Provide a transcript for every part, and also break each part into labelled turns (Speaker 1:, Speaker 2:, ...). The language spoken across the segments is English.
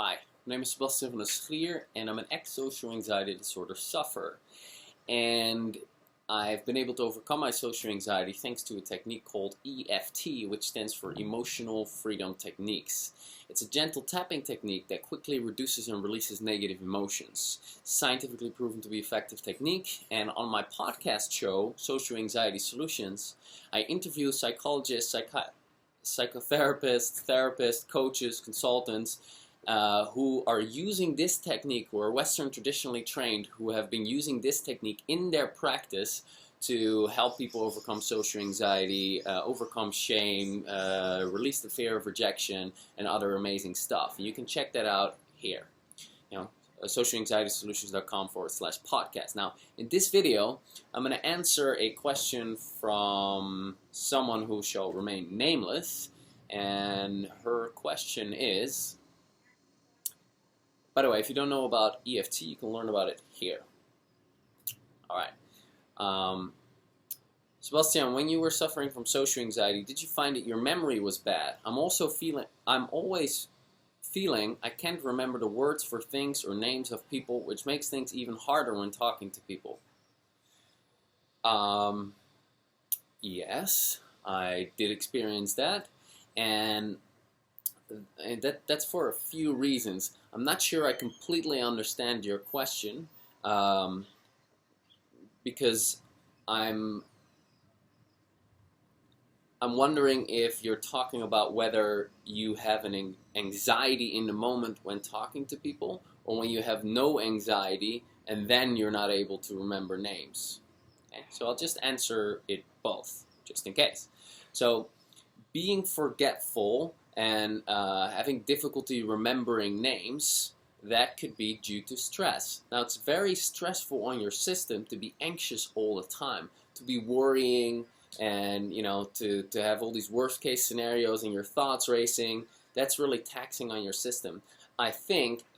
Speaker 1: Hi, my name is Sebastiaan, and I'm an ex-social anxiety disorder sufferer. And I've been able to overcome my social anxiety thanks to a technique called EFT, which stands for Emotional Freedom Techniques. It's a gentle tapping technique that quickly reduces and releases negative emotions. Scientifically proven to be an effective technique, and on my podcast show, Social Anxiety Solutions, I interview psychologists, psychotherapists, therapists, coaches, consultants, who are using this technique, who are Western traditionally trained, who have been using this technique in their practice to help people overcome social anxiety, overcome shame, release the fear of rejection, and other amazing stuff. And you can check that out here, socialanxietysolutions.com/podcast. Now, in this video, I'm going to answer a question from someone who shall remain nameless, and her question is... By the way, if you don't know about EFT, you can learn about it here. Alright. Sebastiaan, when you were suffering from social anxiety, did you find that your memory was bad? I'm always feeling I can't remember the words for things or names of people, which makes things even harder when talking to people. Yes, I did experience that, and that's for a few reasons. I'm not sure I completely understand your question, because I'm wondering if you're talking about whether you have an anxiety in the moment when talking to people, or when you have no anxiety and then you're not able to remember names. Okay? So I'll just answer it both, just in case. So, being forgetful and having difficulty remembering names, that could be due to stress. Now, it's very stressful on your system to be anxious all the time, to be worrying, and to have all these worst case scenarios and your thoughts racing. That's really taxing on your system. I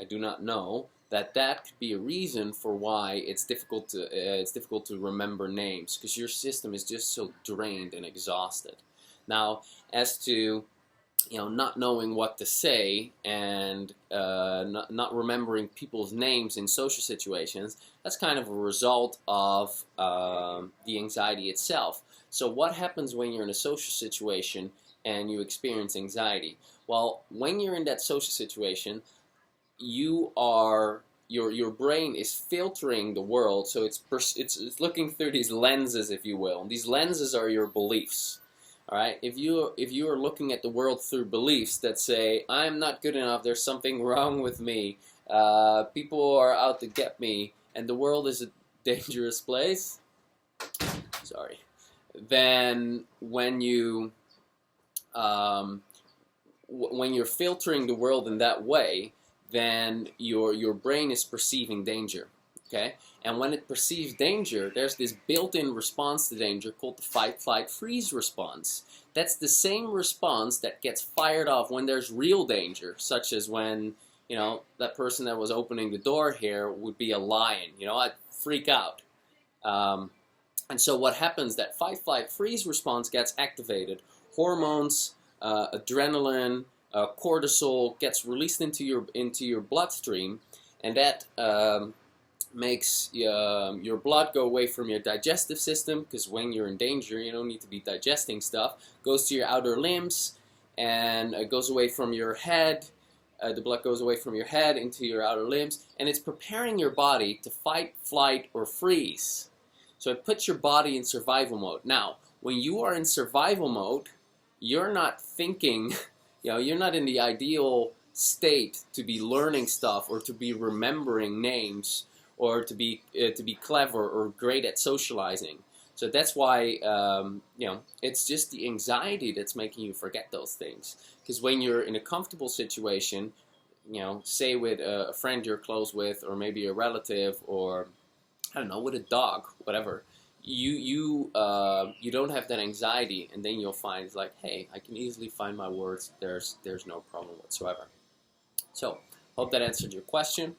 Speaker 1: do not know, that could be a reason for why it's difficult to remember names, because your system is just so drained and exhausted. Now, as to not knowing what to say and not remembering people's names in social situations, that's kind of a result of the anxiety itself. So what happens when you're in a social situation and you experience anxiety? Well, when you're in that social situation, your brain is filtering the world, so it's looking through these lenses, if you will. And these lenses are your beliefs. All right. If you are looking at the world through beliefs that say I'm not good enough, there's something wrong with me, people are out to get me, and the world is a dangerous place. Sorry. Then when you're filtering the world in that way, then your brain is perceiving danger. Okay? And when it perceives danger, there's this built-in response to danger called the fight, flight, freeze response. That's the same response that gets fired off when there's real danger, such as when, that person that was opening the door here would be a lion. I'd freak out. And so what happens, that fight, flight, freeze response gets activated. Hormones, adrenaline, cortisol gets released into your bloodstream, and that makes your blood go away from your digestive system, because when you're in danger, you don't need to be digesting stuff. Goes to your outer limbs, and it goes away from your head. The blood goes away from your head into your outer limbs, and it's preparing your body to fight, flight, or freeze. So it puts your body in survival mode. Now, when you are in survival mode, you're not thinking, you're not in the ideal state to be learning stuff or to be remembering names, or to be clever or great at socializing. So that's why it's just the anxiety that's making you forget those things. Because when you're in a comfortable situation, say with a friend you're close with, or maybe a relative, or I don't know, with a dog, whatever, you don't have that anxiety, and then you'll find it's like, hey, I can easily find my words. There's no problem whatsoever. So hope that answered your question.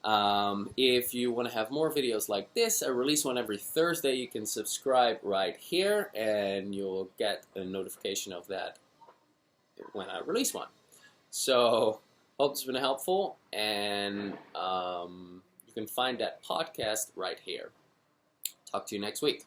Speaker 1: If you want to have more videos like this, I release one every Thursday. You can subscribe right here, and you'll get a notification of that when I release one. So Hope it's been helpful, and you can find that podcast right here. Talk to you next week.